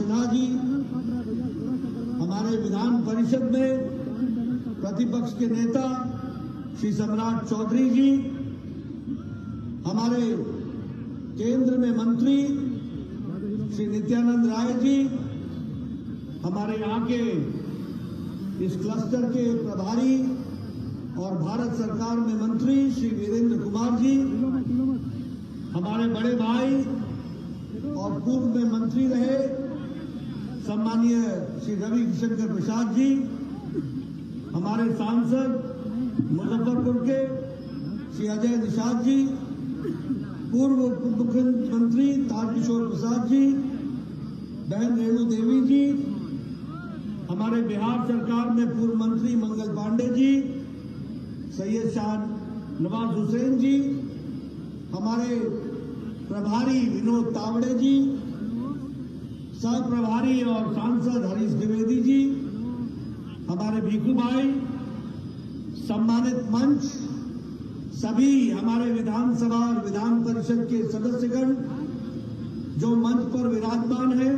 सिन्हा जी, हमारे विधान परिषद में प्रतिपक्ष के नेता श्री सम्राट चौधरी जी, हमारे केंद्र में मंत्री श्री नित्यानंद राय जी, हमारे यहाँ के इस क्लस्टर के प्रभारी और भारत सरकार में मंत्री श्री वीरेंद्र कुमार जी, हमारे बड़े भाई और पूर्व में मंत्री रहे सम्मानीय श्री रविशंकर प्रसाद जी, हमारे सांसद मुजफ्फरपुर के श्री अजय निषाद जी, पूर्व उप मुख्यमंत्री तारकिशोर प्रसाद जी, बहन रेणु देवी जी, हमारे बिहार सरकार में पूर्व मंत्री मंगल पांडे जी, सैयद शाह नवाज हुसैन जी, हमारे प्रभारी विनोद तावड़े जी, सह प्रभारी और सांसद हरीश द्विवेदी जी, हमारे भीखू भाई, सम्मानित मंच, सभी हमारे विधानसभा और विधान परिषद के सदस्यगण जो मंच पर विराजमान हैं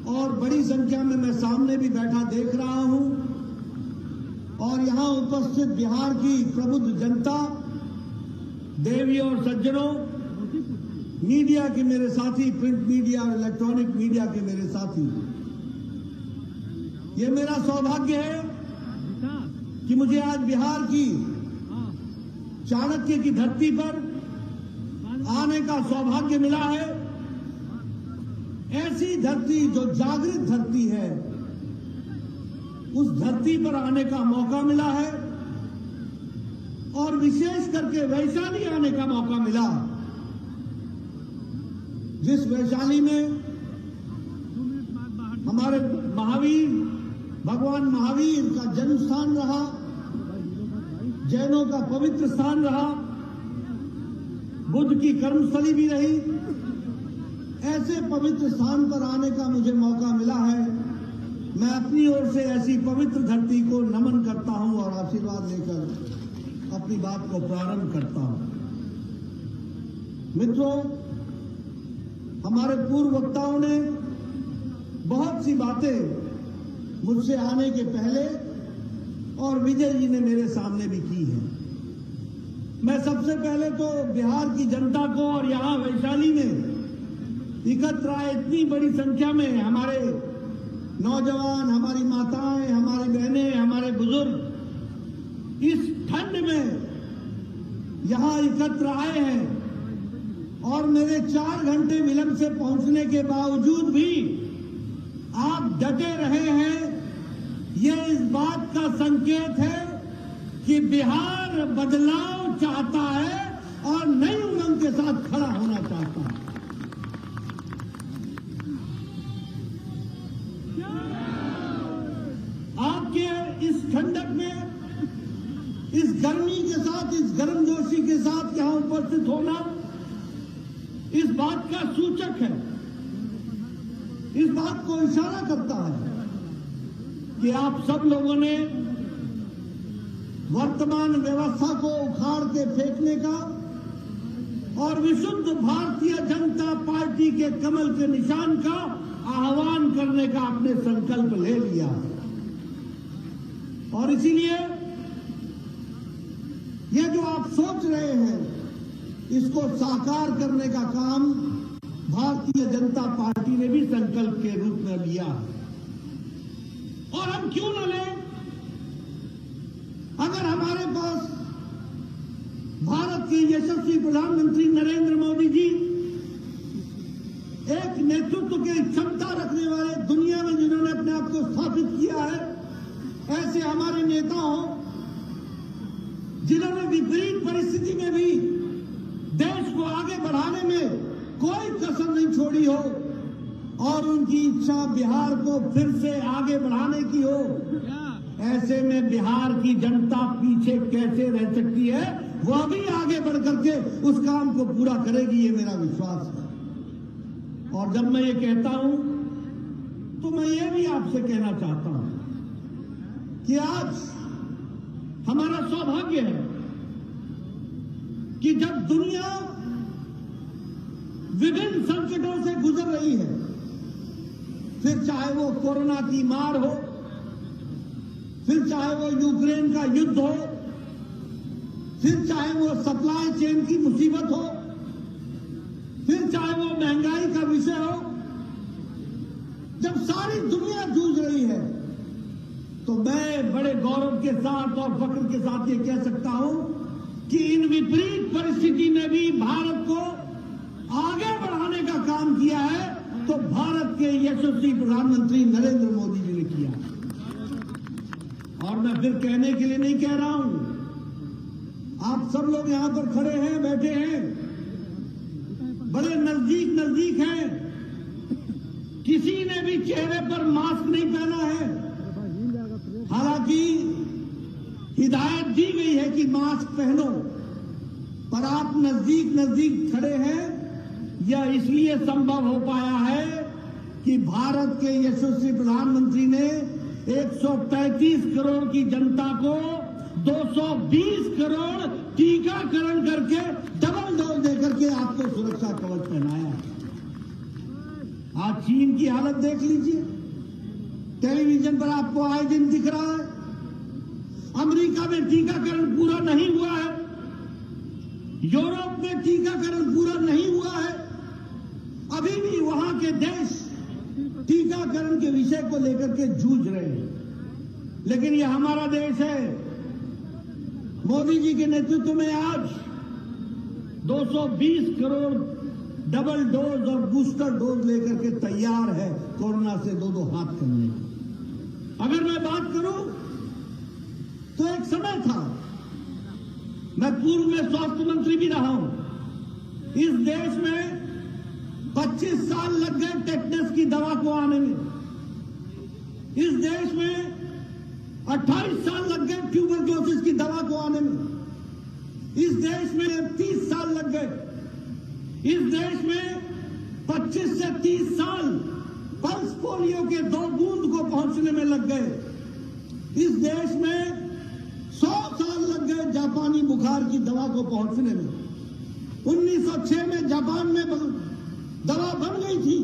और बड़ी संख्या में मैं सामने भी बैठा देख रहा हूं, और यहां उपस्थित बिहार की प्रबुद्ध जनता, देवी और सज्जनों, मीडिया के मेरे साथी, प्रिंट मीडिया और इलेक्ट्रॉनिक मीडिया के मेरे साथी, ये मेरा सौभाग्य है कि मुझे आज बिहार की चाणक्य की धरती पर आने का सौभाग्य मिला है। ऐसी धरती जो जागृत धरती है, उस धरती पर आने का मौका मिला है, और विशेष करके वैशाली आने का मौका मिला, जिस वैशाली में हमारे भगवान महावीर का जन्म स्थान रहा, जैनों का पवित्र स्थान रहा, बुद्ध की कर्मस्थली भी रही। ऐसे पवित्र स्थान पर आने का मुझे मौका मिला है। मैं अपनी ओर से ऐसी पवित्र धरती को नमन करता हूं और आशीर्वाद लेकर अपनी बात को प्रारंभ करता हूं। मित्रों, हमारे पूर्व वक्ताओं ने बहुत सी बातें मुझसे आने के पहले और विजय जी ने मेरे सामने भी की है। मैं सबसे पहले तो बिहार की जनता को और यहां वैशाली में एकत्र आए इतनी बड़ी संख्या में हमारे नौजवान, हमारी माताएं, हमारी बहनें, हमारे बुजुर्ग इस ठंड में यहां एकत्र आए हैं, और मेरे 4 घंटे विलंब से पहुंचने के बावजूद भी आप डटे रहे हैं। ये इस बात का संकेत है कि बिहार बदलाव चाहता है और नई उमंग के साथ खड़ा होना चाहता है। आपके इस ठंडक में, इस गर्मी के साथ, इस गर्मजोशी के साथ यहां उपस्थित होना इस बात का सूचक है, इस बात को इशारा करता है कि आप सब लोगों ने वर्तमान व्यवस्था को उखाड़ के फेंकने का और विशुद्ध भारतीय जनता पार्टी के कमल के निशान का आह्वान करने का आपने संकल्प ले लिया, और इसीलिए ये जो आप सोच रहे हैं, इसको साकार करने का काम भारतीय जनता पार्टी ने भी संकल्प के रूप में लिया। और हम क्यों न लें? अगर हमारे पास भारत के यशस्वी प्रधानमंत्री नरेंद्र मोदी जी एक नेतृत्व की क्षमता रखने वाले, दुनिया में जिन्होंने अपने आप को स्थापित किया है, ऐसे हमारे नेता हो जिन्होंने विपरीत परिस्थिति में भी देश को आगे बढ़ाने में कोई कसर नहीं छोड़ी हो, और उनकी इच्छा बिहार को फिर से आगे बढ़ाने की हो, ऐसे में बिहार की जनता पीछे कैसे रह सकती है? वह भी आगे बढ़ करके उस काम को पूरा करेगी, ये मेरा विश्वास है। और जब मैं ये कहता हूं तो मैं ये भी आपसे कहना चाहता हूं कि आज हमारा सौभाग्य है कि जब दुनिया विभिन्न संकटों से गुजर रही है, फिर चाहे वो कोरोना की मार हो, फिर चाहे वो यूक्रेन का युद्ध हो, फिर चाहे वो सप्लाई चेन की मुसीबत हो, फिर चाहे वो महंगाई का विषय हो, जब सारी दुनिया जूझ रही है तो मैं बड़े गौरव के साथ और फख्र के साथ ये कह सकता हूं कि इन विपरीत परिस्थिति में भी भारत को आगे बढ़ाने का काम किया है तो भारत के यशस्वी प्रधानमंत्री नरेंद्र मोदी जी ने किया। और मैं फिर कहने के लिए नहीं कह रहा हूं, आप सब लोग यहां पर खड़े हैं, बैठे हैं, बड़े नजदीक नजदीक हैं, किसी ने भी चेहरे पर मास्क नहीं पहना है। हालांकि हिदायत दी गई है कि मास्क पहनो, पर आप नजदीक नजदीक खड़े हैं। यह इसलिए संभव हो पाया है कि भारत के यशस्वी प्रधानमंत्री ने 135 करोड़ की जनता को 220 करोड़ टीकाकरण करके डबल डोज देकर के आपको सुरक्षा कवच पहनाया। आज चीन की हालत देख लीजिए, टेलीविजन पर आपको आए दिन दिख रहा है। अमेरिका में टीकाकरण पूरा नहीं हुआ है, यूरोप में टीकाकरण पूरा नहीं हुआ है, अभी भी वहां के देश टीकाकरण के विषय को लेकर के जूझ रहे हैं। लेकिन यह हमारा देश है, मोदी जी के नेतृत्व में आज 220 करोड़ डबल डोज और बूस्टर डोज लेकर के तैयार है कोरोना से दो हाथ करने का। अगर मैं बात करूं तो एक समय था, मैं पूर्व में स्वास्थ्य मंत्री भी रहा हूं, इस देश में 25 साल लग गए टेटनस की दवा को आने में। इस देश में 28 साल लग गए ट्यूबरक्लोसिस की दवा को आने में। इस देश में 30 साल लग गए। इस देश में 25 से 30 साल पल्स पोलियो के 2 बूंद को पहुंचने में लग गए। इस देश में 100 साल लग गए जापानी बुखार की दवा को पहुंचने में। 1906 में जापान में दवा बन गई थी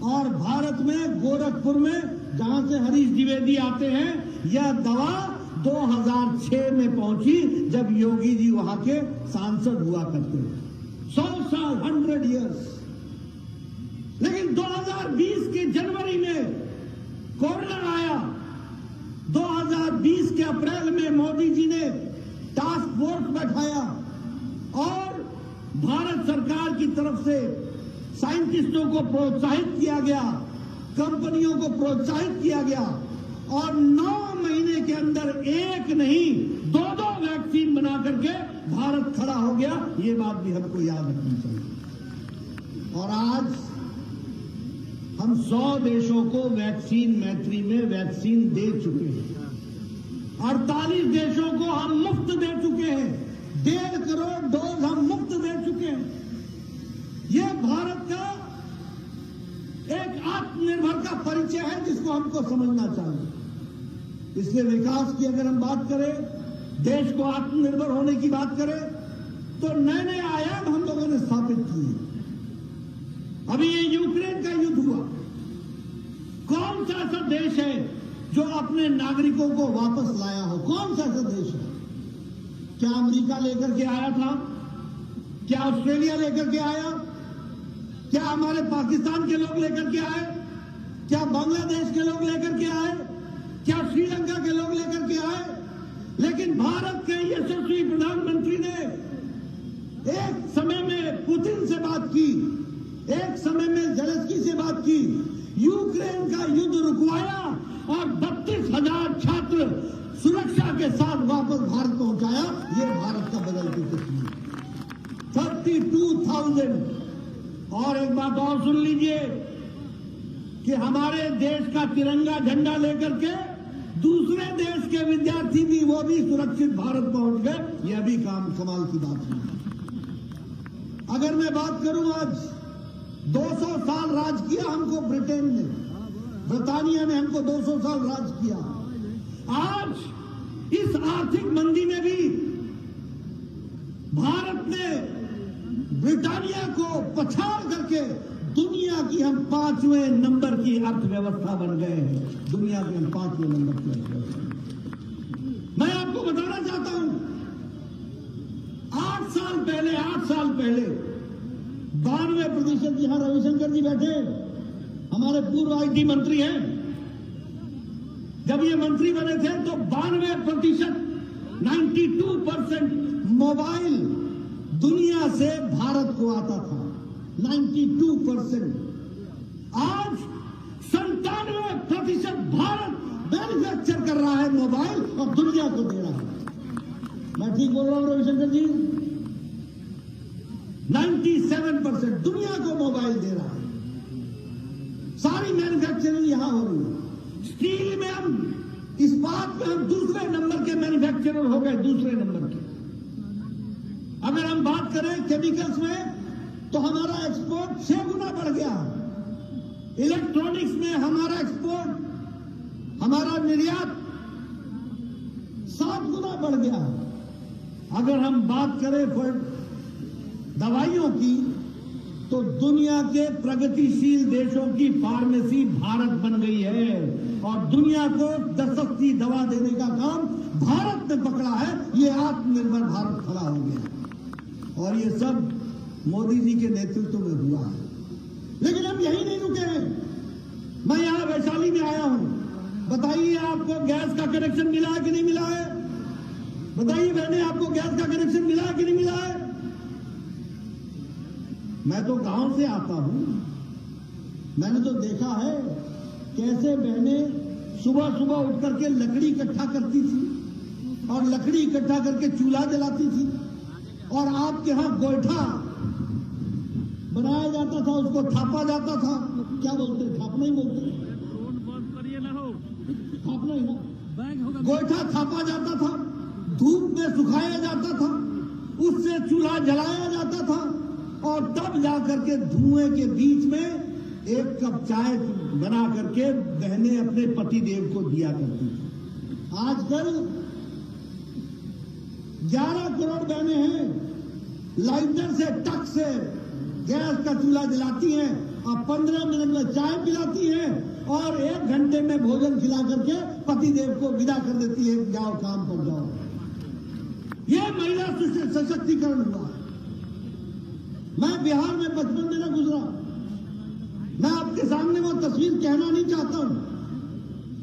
और भारत में गोरखपुर में, जहां से हरीश द्विवेदी आते हैं, यह दवा 2006 में पहुंची जब योगी जी वहां के सांसद हुआ करते थे। 100 साल, 100 इयर्स। लेकिन 2020 के जनवरी में कोरोना आया। 2020 के अप्रैल में मोदी जी ने टास्क फोर्स बैठाया और भारत सरकार की तरफ से साइंटिस्टों को प्रोत्साहित किया गया, कंपनियों को प्रोत्साहित किया गया और 9 महीने के अंदर एक नहीं 2 वैक्सीन बना करके भारत खड़ा हो गया। ये बात भी हमको याद रखनी चाहिए। और आज हम 100 देशों को वैक्सीन मैत्री में वैक्सीन दे चुके हैं। 48 देशों को हम मुफ्त दे चुके हैं। 1.5 करोड़ डोज हम मुफ्त दे चुके हैं। यह भारत का एक आत्मनिर्भर का परिचय है जिसको हमको समझना चाहिए। इसलिए विकास की अगर हम बात करें, देश को आत्मनिर्भर होने की बात करें, तो नए नए आयाम हम लोगों ने स्थापित किए। अभी ये यूक्रेन का युद्ध हुआ, कौन सा ऐसा देश है जो अपने नागरिकों को वापस लाया हो? कौन सा ऐसा देश है? क्या अमेरिका लेकर के आया था? क्या ऑस्ट्रेलिया लेकर के आया? क्या हमारे पाकिस्तान के लोग लेकर के आए? क्या बांग्लादेश के लोग लेकर के आए? क्या श्रीलंका के लोग लेकर के आए? लेकिन भारत के यशस्वी प्रधानमंत्री ने एक समय में पुतिन से बात की, एक समय में ज़ेलेंस्की से बात की, यूक्रेन का युद्ध रुकवाया और 32,000 छात्र सुरक्षा के साथ वापस भारत पहुंचाया। ये भारत का बदलती तस्वीर। 32,000। और एक बात और सुन लीजिए कि हमारे देश का तिरंगा झंडा लेकर के दूसरे देश के विद्यार्थी भी, वो भी सुरक्षित भारत पहुंच गए। यह भी कमाल की बात है। अगर मैं बात करूं, आज 200 साल राज किया हमको ब्रिटेन ने, ब्रिटानिया ने हमको 200 साल राज किया। आज इस आर्थिक मंदी में भी भारत ने ब्रिटानिया को पछाड़ करके दुनिया की हम 5वें नंबर की अर्थव्यवस्था बन गए हैं। दुनिया के हम 5वें नंबर की अर्थव्यवस्था। मैं आपको बताना चाहता हूं, 8 साल पहले 92%, यहां रविशंकर जी बैठे, हमारे पूर्व आईटी मंत्री हैं, जब ये मंत्री बने थे तो 92%, 92% मोबाइल दुनिया से भारत को आता था। 92%। आज 97% भारत मैन्युफैक्चर कर रहा है मोबाइल और दुनिया को दे रहा है। मैं ठीक बोल रहा हूं रविशंकर जी? 97% दुनिया को मोबाइल दे रहा है। सारी मैन्युफैक्चरिंग यहां हो रही है। स्टील में हम, इस्पात में हम दूसरे नंबर के मैन्युफैक्चरर हो गए, दूसरे नंबर के। अगर हम बात करें केमिकल्स में तो हमारा एक्सपोर्ट 6 गुना बढ़ गया। इलेक्ट्रॉनिक्स में हमारा एक्सपोर्ट, हमारा निर्यात 7 गुना बढ़ गया। अगर हम बात करें दवाइयों की तो दुनिया के प्रगतिशील देशों की फार्मेसी भारत बन गई है और दुनिया को सस्ती दवा देने का काम भारत ने पकड़ा है। ये आत्मनिर्भर भारत खड़ा हो गया और ये सब मोदी जी के नेतृत्व में हुआ है। लेकिन हम यही नहीं रुके हैं। मैं यहां वैशाली में आया हूं। बताइए आपको गैस का कनेक्शन मिला है कि नहीं मिला है? बताइए बहने, आपको गैस का कनेक्शन मिला है कि नहीं मिला है? मैं तो गांव से आता हूं, मैंने तो देखा है कैसे बहनें सुबह सुबह उठ करके लकड़ी इकट्ठा करती थी और लकड़ी इकट्ठा करके चूल्हा जलाती थी। और आपके यहां गोईठा बनाया जाता था, उसको थापा जाता था। क्या बोलते हैं? थापना ही बोलते हैं, थापना ही ना। गोईठा थापा जाता था, धूप में सुखाया जाता था, उससे चूल्हा जलाया जाता था और तब जाकर के धुएं के बीच में 1 कप चाय बना करके बहनें अपने पति देव को दिया करती थी। आजकल 11 करोड़ बहनें हैं, लाइटर से, टक से गैस का चूल्हा जलाती हैं और 15 मिनट में चाय पिलाती हैं और 1 घंटे में भोजन खिला करके पति देव को विदा कर देती है, जाओ काम पर जाओ। यह महिला सशक्तिकरण हुआ। मैं बिहार में 55 दिन गुजरा। मैं आपके सामने वो तस्वीर कहना नहीं चाहता हूं,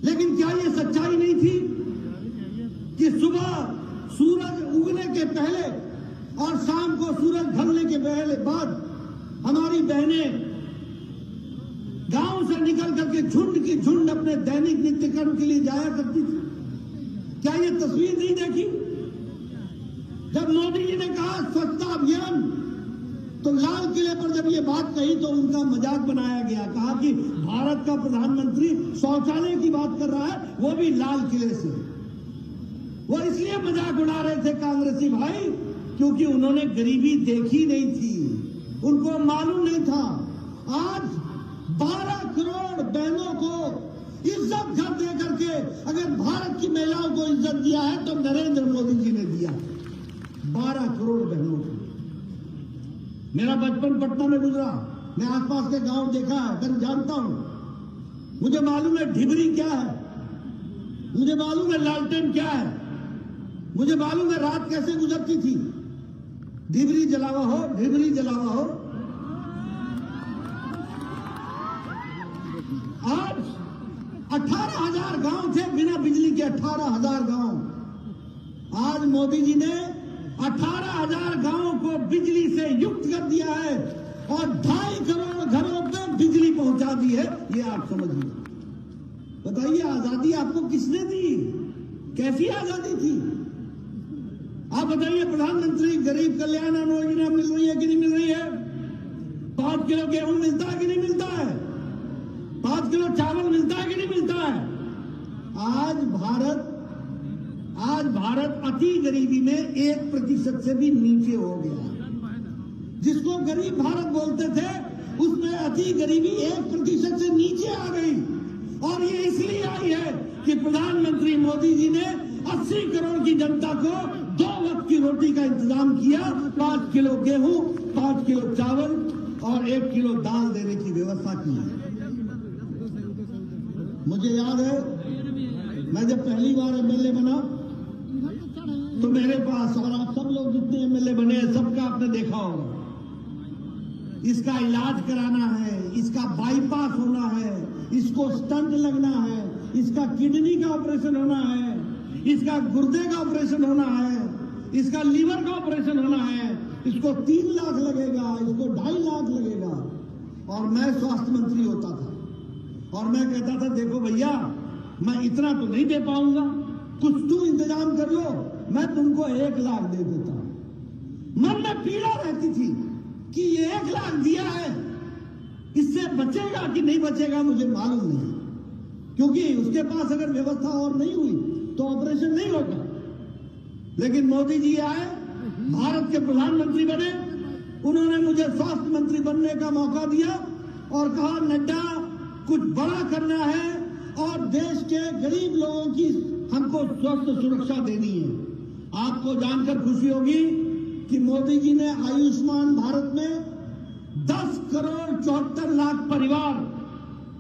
लेकिन क्या ये सच्चाई नहीं थी कि सुबह सूरज उगने के पहले और शाम को सूरज ढलने के पहले बाद हमारी बहनें गांव से निकल करके झुंड की झुंड अपने दैनिक नित्य कर्म के लिए जाया करती थी? क्या ये तस्वीर नहीं देखी? जब मोदी जी ने कहा स्वच्छता अभियान, तो लाल किले पर जब ये बात कही तो उनका मजाक बनाया गया। कहा कि भारत का प्रधानमंत्री शौचालय की बात कर रहा है, वो भी लाल किले से। वो इसलिए मजाक उड़ा रहे थे कांग्रेसी भाई क्योंकि उन्होंने गरीबी देखी नहीं थी, उनको मालूम नहीं था। आज 12 करोड़ बहनों को इज्जत घर दे करके अगर भारत की महिलाओं को इज्जत दिया है तो नरेंद्र मोदी जी ने दिया। 12 करोड़ बहनों को। मेरा बचपन पटना में गुजरा, मैं आसपास के गांव देखा है, मैं जानता हूं। मुझे मालूम है ढिबरी क्या है, मुझे मालूम है लालटेन क्या है, मुझे मालूम है रात कैसे गुजरती थी। ढिबरी जलावा हो, ढिबरी जलावा हो। आज 18,000 गांव थे बिना बिजली के, 18,000 गांव। आज मोदी जी ने 18,000 गांवों को बिजली से युक्त कर दिया है और 2.5 करोड़ घरों पे बिजली पहुंचा दी है। ये आप समझिए। बताइए आजादी आपको किसने दी? कैसी आजादी थी? आप बताइए प्रधानमंत्री गरीब कल्याण अन्न योजना मिल रही है कि नहीं मिल रही है? 5 किलो गेहूं मिलता है कि नहीं मिलता है? 5 किलो चावल मिलता है कि नहीं मिलता है? आज भारत अति गरीबी में 1% से भी नीचे हो गया। जिसको गरीब भारत बोलते थे उसमें अति गरीबी 1% से नीचे आ गई। और ये इसलिए आई है कि प्रधानमंत्री मोदी जी ने 80 करोड़ की जनता को 2 वक्त की रोटी का इंतजाम किया। 5 किलो गेहूं, 5 किलो चावल और 1 किलो दाल देने की व्यवस्था की है। मुझे याद है मैं जब पहली बार एमएलए बना तो मेरे पास, और आप सब लोग जितने एमएलए बने हैं सबका आपने देखा होगा, इसका इलाज कराना है, इसका बाईपास होना है, इसको स्टंट लगना है, इसका किडनी का ऑपरेशन होना है, इसका गुर्दे का ऑपरेशन होना है, इसका लीवर का ऑपरेशन होना है, इसको 3 लाख लगेगा, इसको 2.5 लाख लगेगा। और मैं स्वास्थ्य मंत्री होता था और मैं कहता था देखो भैया मैं इतना तो नहीं दे पाऊंगा, कुछ तुम इंतजाम कर लो, मैं तुमको 1 लाख दे देता हूं। मन में पीड़ा रहती थी कि ये 1 लाख दिया है, इससे बचेगा कि नहीं बचेगा मुझे मालूम नहीं, क्योंकि उसके पास अगर व्यवस्था और नहीं हुई तो ऑपरेशन नहीं होगा। लेकिन मोदी जी आए, भारत के प्रधानमंत्री बने, उन्होंने मुझे स्वास्थ्य मंत्री बनने का मौका दिया और कहा नड्डा कुछ बड़ा करना है और देश के गरीब लोगों की हमको स्वास्थ्य सुरक्षा देनी है। आपको जानकर खुशी होगी कि मोदी जी ने आयुष्मान भारत में 10 करोड़ 74 लाख परिवार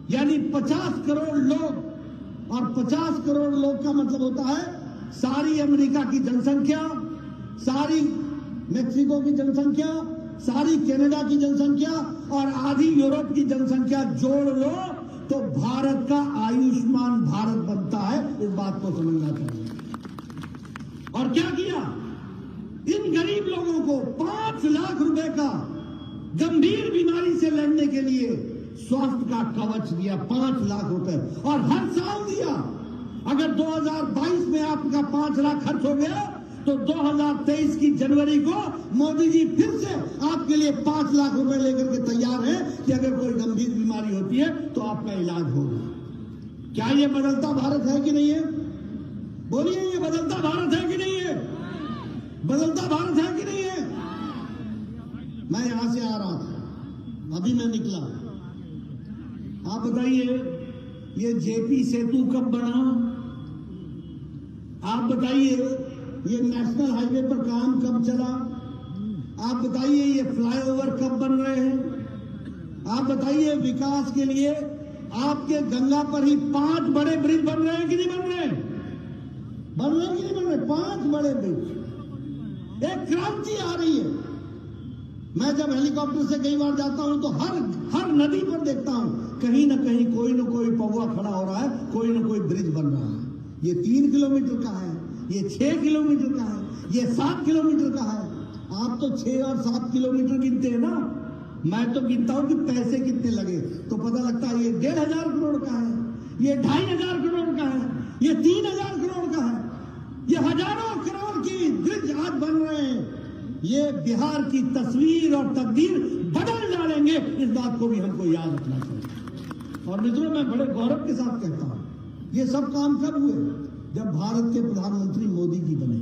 यानी 50 करोड़ लोग, और 50 करोड़ लोग का मतलब होता है सारी अमेरिका की जनसंख्या, सारी मेक्सिको की जनसंख्या, सारी कनाडा की जनसंख्या और आधी यूरोप की जनसंख्या जोड़ लो तो भारत का आयुष्मान भारत बनता है। इस बात को समझना चाहिए। और क्या किया, इन गरीब लोगों को 5 लाख रुपए का गंभीर बीमारी से लड़ने के लिए स्वास्थ्य का कवच दिया, 5 लाख रुपए, और हर साल दिया। अगर 2022 में आपका 5 लाख खर्च हो गया तो 2023 की जनवरी को मोदी जी फिर से आपके लिए 5 लाख रुपए लेकर के तैयार हैं कि अगर कोई गंभीर बीमारी होती है तो आपका इलाज होगा। क्या ये बदलता भारत है कि नहीं है? बोलिए, ये बदलता भारत है कि नहीं है? बदलता भारत है कि नहीं है? मैं यहां से आ रहा था, अभी मैं निकला। आप बताइए ये जेपी सेतु कब बना? आप बताइए ये नेशनल हाईवे पर काम कब चला? आप बताइए ये फ्लाईओवर कब बन रहे हैं? आप बताइए विकास के लिए आपके गंगा पर ही 5 बड़े ब्रिज बन रहे हैं कि नहीं बन रहे? बन रहे कि नहीं बन रहे? 5 बड़े ब्रिज। एक क्रांति आ रही है। मैं जब हेलीकॉप्टर से कई बार जाता हूं तो हर नदी पर देखता हूं कहीं ना कहीं कोई ना कोई पौवा खड़ा हो रहा है, कोई ना कोई ब्रिज बन रहा है। ये 3 किलोमीटर का है, ये 6 किलोमीटर का है, ये 7 किलोमीटर का है। आप तो 6 और 7 किलोमीटर गिनते हैं ना, मैं तो गिनता हूं कि पैसे कितने लगे तो पता लगता है ये 1,500 करोड़ का है, ये 2,500 करोड़ का है, ये 3,000 करोड़ का है, ये हजारों करोड़ की ब्रिज आज बन रहे हैं। ये बिहार की तस्वीर और तकदीर बदल डालेंगे, इस बात को भी हमको याद रखना चाहिए। और मित्रों, मैं बड़े गौरव के साथ कहता हूं ये सब काम कब हुए? जब भारत के प्रधानमंत्री मोदी जी बने।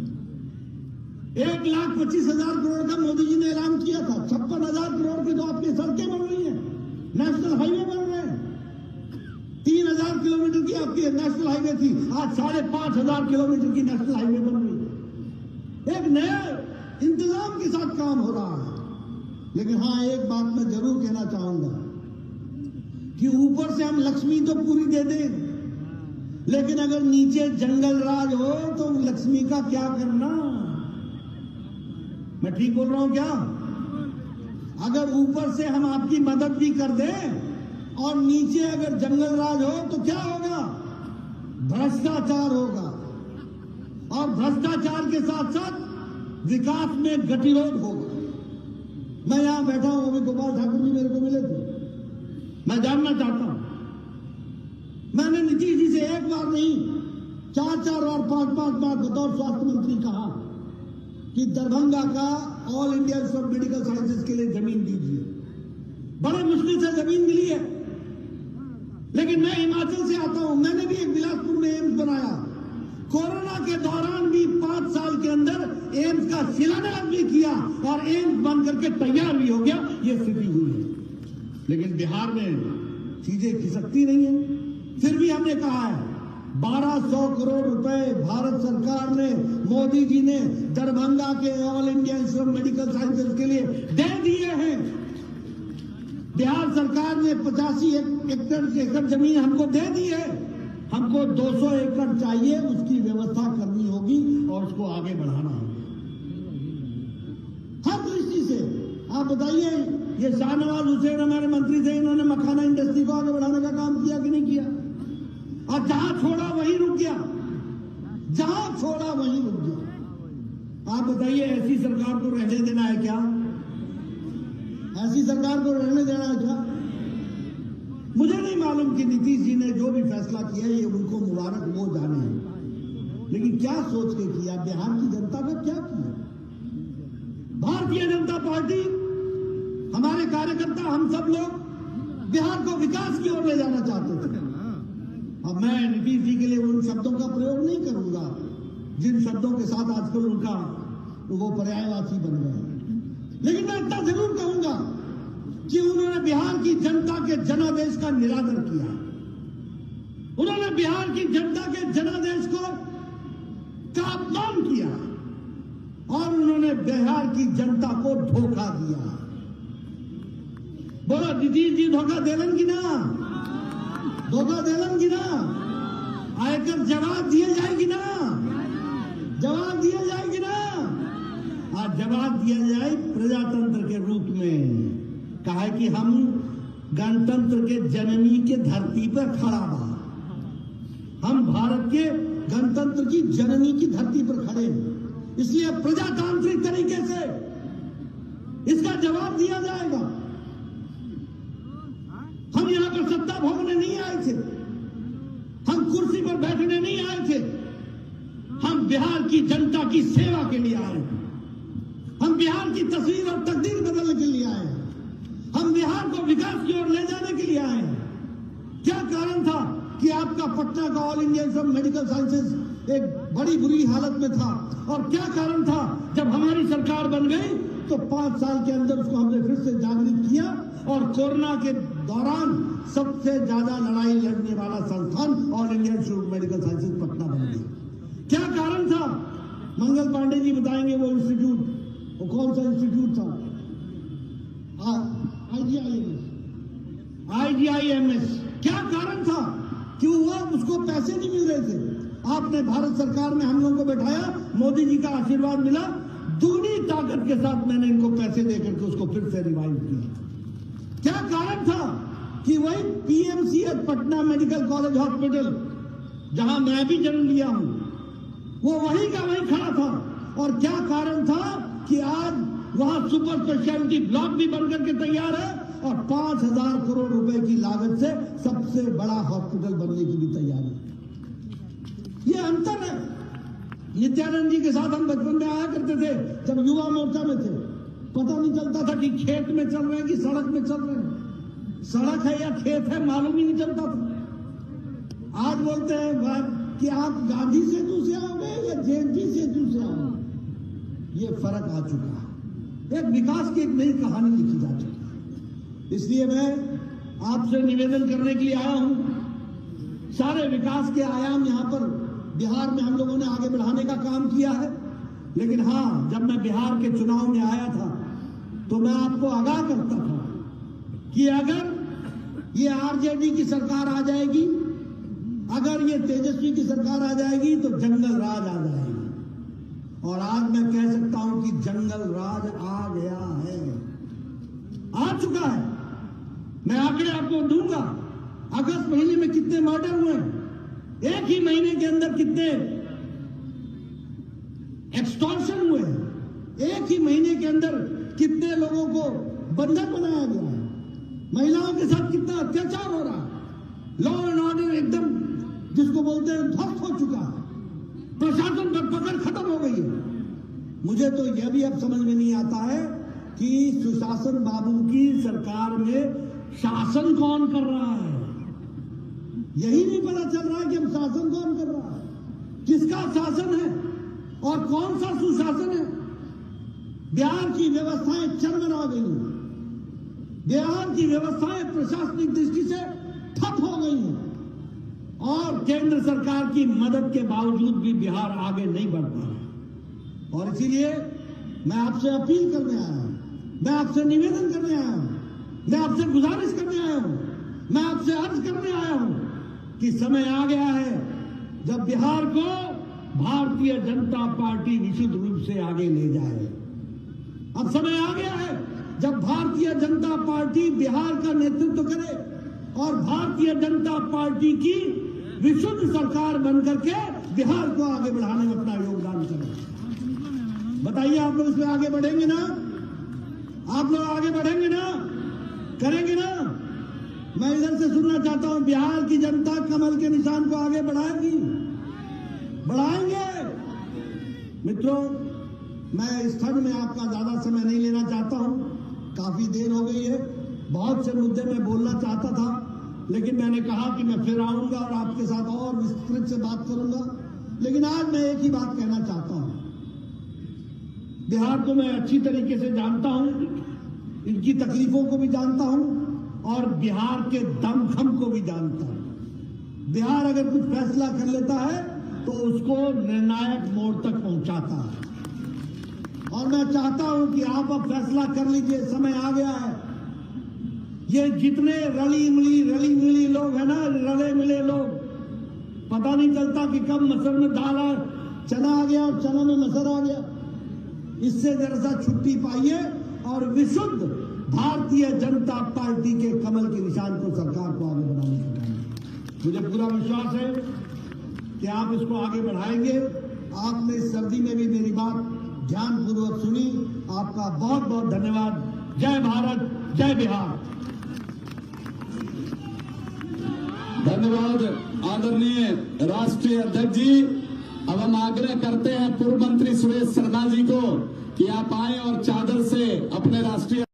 1,25,000 करोड़ का मोदी जी ने ऐलान किया था। 56,000 करोड़ की तो आपकी सड़कें बन रही हैं, नेशनल हाईवे बन रहे हैं। 3,000 किलोमीटर की आपकी नेशनल हाईवे थी, आज 5,500 किलोमीटर की नेशनल हाईवे बन रही है। एक नए इंतजाम के साथ काम हो रहा है। लेकिन हाँ, एक बात मैं जरूर कहना चाहूंगा कि ऊपर से हम लक्ष्मी तो पूरी दे दें, लेकिन अगर नीचे जंगल राज हो तो लक्ष्मी का क्या करना? मैं ठीक बोल रहा हूं क्या? अगर ऊपर से हम आपकी मदद भी कर दें और नीचे अगर जंगल राज हो तो क्या होगा? भ्रष्टाचार होगा, और भ्रष्टाचार के साथ साथ विकास में गतिरोध होगा। मैं यहां बैठा हूं, अभी गोपाल ठाकुर जी मेरे को मिले थे। मैं जानना चाहता हूं, मैंने नीतीश जी से एक बार नहीं 4 और 5 बार बतौर स्वास्थ्य मंत्री कहा कि दरभंगा का all India institute of medical sciences के लिए जमीन दीजिए। बड़े मुश्किल से जमीन मिली है, लेकिन मैं हिमाचल से आता हूं, मैंने भी एक बिलासपुर में एम्स बनाया। कोरोना के दौरान भी 5 साल के अंदर एम्स का शिलान्यास भी किया और एम्स बन करके तैयार भी हो गया। ये स्थिति हुई है। लेकिन बिहार में चीजें खिसकती नहीं है। फिर भी हमने कहा है 1,200 करोड़ रुपए भारत सरकार ने, मोदी जी ने दरभंगा के all India institute of medical sciences के लिए दे दिए हैं। बिहार सरकार ने 85 एकड़ जमीन हमको दे दी है। हमको 200 एकड़ चाहिए, उसकी व्यवस्था करनी होगी और उसको आगे बढ़ाना होगा हर दृष्टि से। आप बताइए, ये शाहनवाज हुसैन हमारे मंत्री थे, इन्होंने मखाना इंडस्ट्री को आगे बढ़ाने का काम किया कि नहीं किया? और जहां छोड़ा वहीं रुक गया, जहां छोड़ा वहीं रुक गया। आप बताइए, ऐसी सरकार को रहने देना है क्या? ऐसी सरकार को रहने देना है क्या? मुझे नहीं मालूम कि नीतीश जी ने जो भी फैसला किया ये उनको मुबारक वो जाने हैं, लेकिन क्या सोच के किया? बिहार की जनता का क्या किया? भारतीय जनता पार्टी, हमारे कार्यकर्ता, हम सब लोग बिहार को विकास की ओर ले जाना चाहते थे। अब मैं नीतीश जी के लिए उन शब्दों का प्रयोग नहीं करूंगा जिन शब्दों के साथ आजकल उनका वो पर्यायवाची बन गए, लेकिन मैं इतना जरूर कहूंगा कि उन्होंने बिहार की जनता के जनादेश का निरादर किया। उन्होंने बिहार की जनता के जनादेश को का अपमान किया और उन्होंने बिहार की जनता को धोखा दिया। बोलो, नीतीश जी धोखा देलन की ना? धोखा देलन की ना? आयकर जवाब दिए जाएगी ना? जवाब दिया जाएगी ना? आज जवाब दिया जाए प्रजातंत्र के रूप में। कहा है कि हम गणतंत्र के जननी के धरती पर खड़ा बा, हम भारत के गणतंत्र की जननी की धरती पर खड़े हैं, इसलिए प्रजातांत्रिक तरीके से इसका जवाब दिया जाएगा। हम यहां पर सत्ता भोगने नहीं आए थे, हम कुर्सी पर बैठने नहीं आए थे, हम बिहार की जनता की सेवा के लिए आए हैं। हम बिहार की तस्वीर और तकदीर बदलने के लिए आए हैं। हम बिहार को विकास की ओर ले जाने के लिए आए हैं। क्या कारण था कि आपका पटना का all India institute of medical sciences एक बड़ी बुरी हालत में था, और क्या कारण था जब हमारी सरकार बन गई तो 5 साल के अंदर उसको हमने फिर से जागृत किया और कोरोना के दौरान सबसे ज्यादा लड़ाई लड़ने वाला संस्थान all India institute of medical sciences Patna बन गया। क्या कारण था? मंगल पांडे जी बताएंगे वो इंस्टीट्यूट, वो कौन सा इंस्टीट्यूट था? IGIMS। क्या कारण था कि वो उसको पैसे नहीं मिल रहे थे? आपने भारत सरकार में हम लोगों को बैठाया, मोदी जी का आशीर्वाद मिला, दुगनी ताकत के साथ मैंने इनको पैसे देकर के उसको फिर से रिवाइव किया। क्या कारण था कि वही PMCH Patna medical college hospital जहां मैं भी जन्म लिया हूं, वो वहीं का वहीं खड़ा था। और क्या कारण था कि आज वहां सुपर स्पेशलिटी ब्लॉक भी बनकर के तैयार है और 5,000 करोड़ रुपए की लागत से सबसे बड़ा हॉस्पिटल बनने की भी तैयारी है। ये अंतर है। नित्यानंद जी के साथ हम बचपन में आया करते थे, जब युवा मोर्चा में थे, पता नहीं चलता था कि खेत में चल रहे हैं कि सड़क में चल रहे हैं, सड़क है या खेत है मालूम ही नहीं चलता था। आज बोलते हैं कि आप गांधी सेतु से आओगे या JNT सेतु से आओगे। ये फर्क आ चुका है। एक विकास की एक नई कहानी लिखी जा चुकी है। इसलिए मैं आपसे निवेदन करने के लिए आया हूं। सारे विकास के आयाम यहां पर बिहार में हम लोगों ने आगे बढ़ाने का काम किया है, लेकिन हां, जब मैं बिहार के चुनाव में आया था तो मैं आपको आगाह करता था कि अगर ये RJD की सरकार आ जाएगी, अगर ये तेजस्वी की सरकार आ जाएगी तो जंगल राज आ जाएगी। और आज मैं कह सकता हूं कि जंगल राज आ गया है, आ चुका है। मैं आंकड़े आपको दूंगा। अगस्त महीने में कितने मर्डर हुए, एक ही महीने के अंदर कितने एक्सटॉर्शन हुए, एक ही महीने के अंदर कितने लोगों को बंधक बनाया गया है, महिलाओं के साथ कितना अत्याचार हो रहा है, लॉ एंड ऑर्डर एकदम जिसको बोलते हैं ध्वस्त हो चुका है, प्रशासन पर पकड़ खत्म हो गई है। मुझे तो यह भी अब समझ में नहीं आता है कि सुशासन बाबू की सरकार में शासन कौन कर रहा है। यही नहीं पता चल रहा है कि अब शासन कौन कर रहा है, किसका शासन है और कौन सा सुशासन है। बिहार की व्यवस्थाएं चरमरा गई हैं, बिहार की व्यवस्थाएं प्रशासनिक दृष्टि से ठप हो गई हैं और केंद्र सरकार की मदद के बावजूद भी बिहार आगे नहीं बढ़ पा रहा। और इसीलिए मैं आपसे अपील करने आया हूं, मैं आपसे निवेदन करने आया हूं, मैं आपसे गुजारिश करने आया हूं, मैं आपसे अर्ज करने आया हूं कि कि समय आ गया है जब बिहार को भारतीय जनता पार्टी विशुद्ध रूप से आगे ले जाए। अब समय आ गया है जब भारतीय जनता पार्टी बिहार का नेतृत्व करे और भारतीय जनता पार्टी की विशुद्ध सरकार बनकर के बिहार को आगे बढ़ाने में अपना योगदान करे। बताइए, आप लोग इसमें आगे बढ़ेंगे ना? आप लोग आगे बढ़ेंगे ना? करेंगे ना? मैं इधर से सुनना चाहता हूं, बिहार की जनता कमल के निशान को आगे बढ़ाएगी, बढ़ाएंगे। मित्रों, मैं इस खंड में आपका ज्यादा समय नहीं लेना चाहता हूं, काफी देर हो गई है। बहुत से मुद्दे मैं बोलना चाहता था, लेकिन मैंने कहा कि मैं फिर आऊंगा और आपके साथ और विस्तृत से बात करूंगा। लेकिन आज मैं एक ही बात कहना चाहता हूं, बिहार को मैं अच्छी तरीके से जानता हूं, इनकी तकलीफों को भी जानता हूं और बिहार के दमखम को भी जानता हूं। बिहार अगर कुछ फैसला कर लेता है तो उसको निर्णायक मोड़ तक पहुंचाता है। और मैं चाहता हूं कि आप अब फैसला कर लीजिए, समय आ गया है। ये जितने रली मिली लोग हैं ना, रले मिले लोग, पता नहीं चलता कि कब मसर में दाल आ, चना आ गया और चना में मसर आ गया। इससे जरा सा छुट्टी पाइए और विशुद्ध भारतीय जनता पार्टी के कमल के निशान को, सरकार को आगे बढ़ाने का काम। मुझे पूरा विश्वास है कि आप इसको आगे बढ़ाएंगे। आपने इस सर्दी में भी मेरी बात ध्यानपूर्वक सुनी। आपका बहुत बहुत धन्यवाद। जय भारत, जय बिहार। धन्यवाद आदरणीय राष्ट्रीय अध्यक्ष जी। अब हम आग्रह करते हैं पूर्व मंत्री सुरेश शर्मा जी को कि आप आए और चादर से अपने राष्ट्रीय